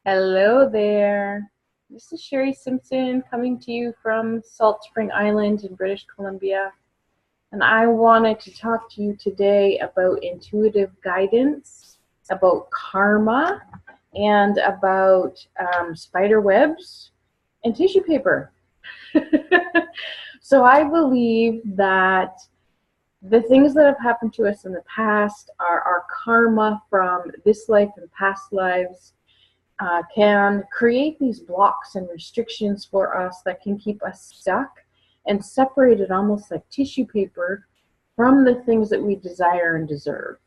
Hello there. This is Sherry Simpson coming to you from Salt Spring Island in British Columbia. And I wanted to talk to you today about intuitive guidance, about karma, and about spider webs and tissue paper. So I believe that the things that have happened to us in the past are our karma from this life and past lives. Can create these blocks and restrictions for us that can keep us stuck and separated almost like tissue paper from the things that we desire and deserve.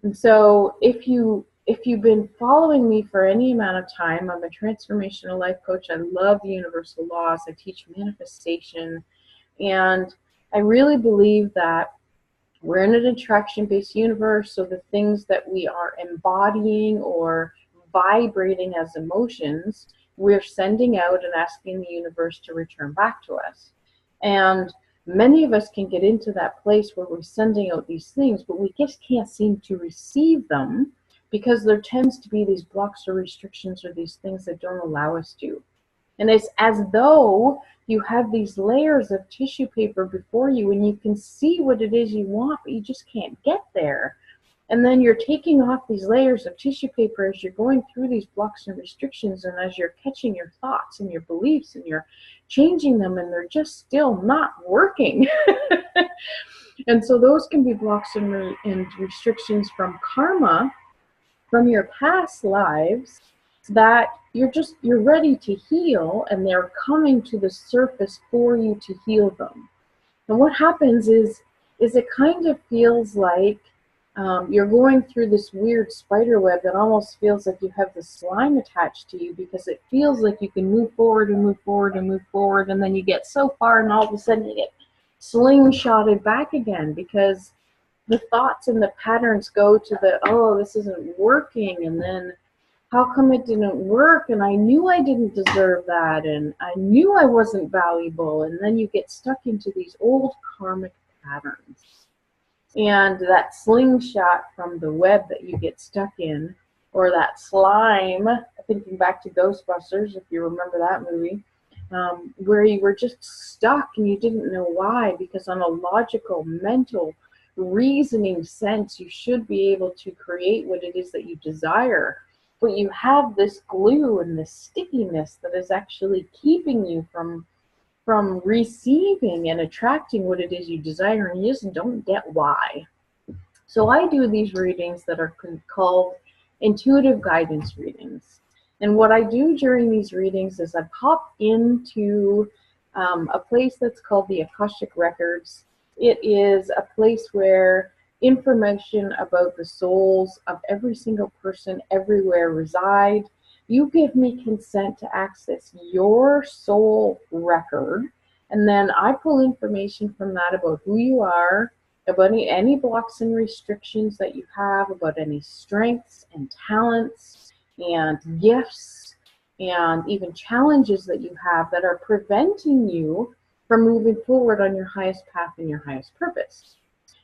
And so if you've been following me for any amount of time, I'm a transformational life coach. I love the universal laws. I teach manifestation, and I really believe that we're in an attraction-based universe, so the things that we are embodying or vibrating as emotions, we're sending out and asking the universe to return back to us. And many of us can get into that place where we're sending out these things, but we just can't seem to receive them because there tends to be these blocks or restrictions or these things that don't allow us to. And it's as though you have these layers of tissue paper before you and you can see what it is you want, but you just can't get there. And then you're taking off these layers of tissue paper as you're going through these blocks and restrictions, and as you're catching your thoughts and your beliefs and you're changing them, and they're just still not working. And so those can be blocks and restrictions from karma, from your past lives, that you're ready to heal, and they're coming to the surface for you to heal them. And what happens is it kind of feels like you're going through this weird spider web that almost feels like you have the slime attached to you, because it feels like you can move forward and move forward and move forward, and then you get so far and all of a sudden you get slingshotted back again, because the thoughts and the patterns go to the, oh, this isn't working, and then how come it didn't work, and I knew I didn't deserve that, and I knew I wasn't valuable, and then you get stuck into these old karmic patterns. And that slingshot from the web that you get stuck in, or that slime, thinking back to Ghostbusters, if you remember that movie, where you were just stuck and you didn't know why, because on a logical, mental, reasoning sense, you should be able to create what it is that you desire. But you have this glue and this stickiness that is actually keeping you from receiving and attracting what it is you desire, and you just don't get why. So I do these readings that are called intuitive guidance readings. And what I do during these readings is I pop into a place that's called the Akashic Records. It is a place where information about the souls of every single person everywhere reside. You give me consent to access your soul record, and then I pull information from that about who you are, about any blocks and restrictions that you have, about any strengths and talents and gifts and even challenges that you have that are preventing you from moving forward on your highest path and your highest purpose.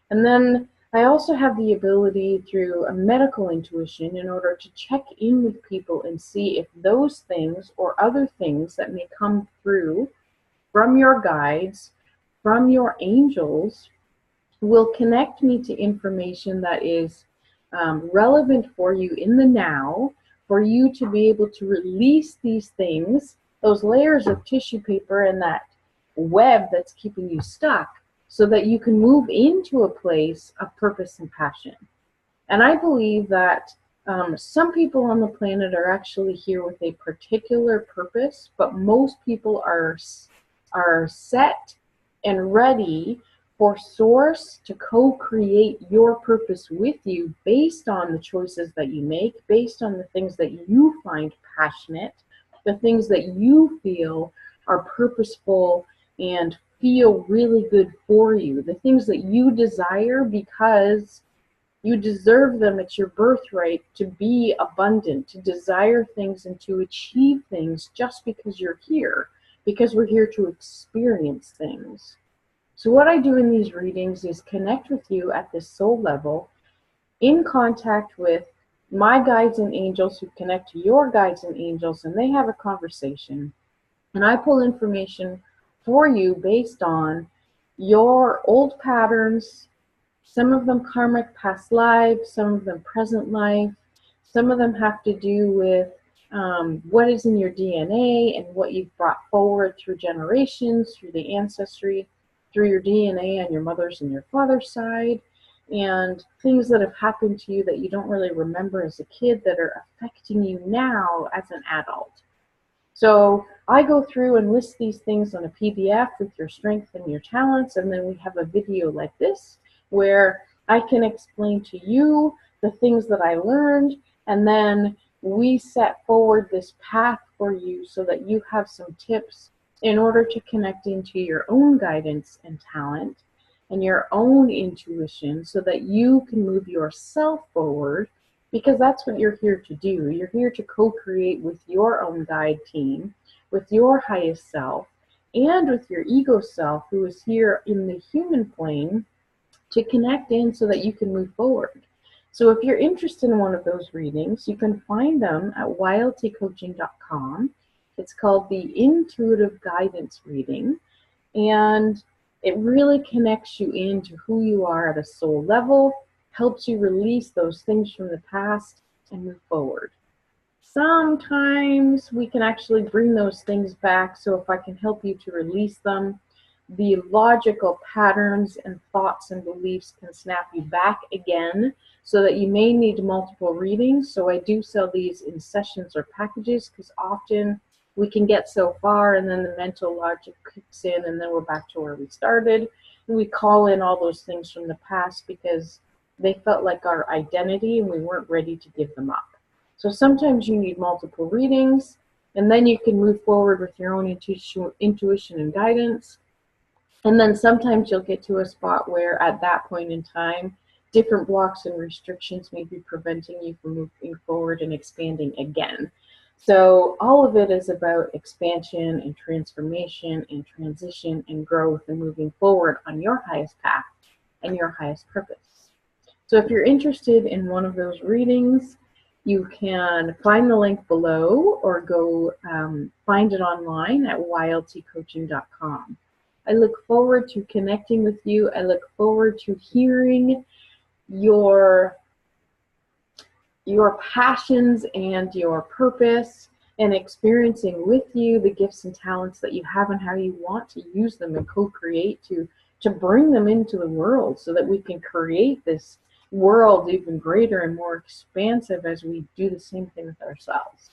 And then I also have the ability through a medical intuition in order to check in with people and see if those things or other things that may come through from your guides, from your angels, will connect me to information that is relevant for you in the now, for you to be able to release these things, those layers of tissue paper and that web that's keeping you stuck, so that you can move into a place of purpose and passion. And I believe that some people on the planet are actually here with a particular purpose, but most people are set and ready for Source to co-create your purpose with you based on the choices that you make, based on the things that you find passionate, the things that you feel are purposeful and feel really good for you, the things that you desire because you deserve them. It's your birthright to be abundant, to desire things and to achieve things just because you're here, because we're here to experience things. So what I do in these readings is connect with you at this soul level, in contact with my guides and angels who connect to your guides and angels, and they have a conversation. And I pull information for you based on your old patterns, some of them karmic past lives, some of them present life, some of them have to do with what is in your DNA and what you've brought forward through generations, through the ancestry, through your DNA on your mother's and your father's side, and things that have happened to you that you don't really remember as a kid that are affecting you now as an adult. So I go through and list these things on a PDF with your strengths and your talents, and then we have a video like this where I can explain to you the things that I learned, and then we set forward this path for you so that you have some tips in order to connect into your own guidance and talent and your own intuition so that you can move yourself forward, because that's what you're here to do. You're here to co-create with your own guide team, with your highest self, and with your ego self who is here in the human plane to connect in so that you can move forward. So if you're interested in one of those readings, you can find them at yltcoaching.com. It's called the Intuitive Guidance Reading, and it really connects you into who you are at a soul level, helps you release those things from the past and move forward. Sometimes we can actually bring those things back, so if I can help you to release them, the logical patterns and thoughts and beliefs can snap you back again, so that you may need multiple readings. So I do sell these in sessions or packages, because often we can get so far and then the mental logic kicks in and then we're back to where we started. And we call in all those things from the past because they felt like our identity and we weren't ready to give them up. So sometimes you need multiple readings, and then you can move forward with your own intuition and guidance. And then sometimes you'll get to a spot where at that point in time, different blocks and restrictions may be preventing you from moving forward and expanding again. So all of it is about expansion and transformation and transition and growth and moving forward on your highest path and your highest purpose. So if you're interested in one of those readings, you can find the link below or go find it online at yltcoaching.com. I look forward to connecting with you. I look forward to hearing your passions and your purpose, and experiencing with you the gifts and talents that you have and how you want to use them and co-create to bring them into the world so that we can create this world even greater and more expansive as we do the same thing with ourselves.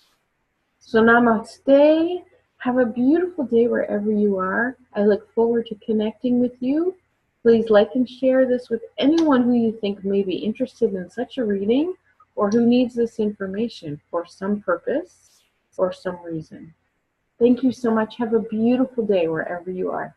So namaste. Have a beautiful day wherever you are. I look forward to connecting with you. Please like and share this with anyone who you think may be interested in such a reading or who needs this information for some purpose or some reason. Thank you so much. Have a beautiful day wherever you are.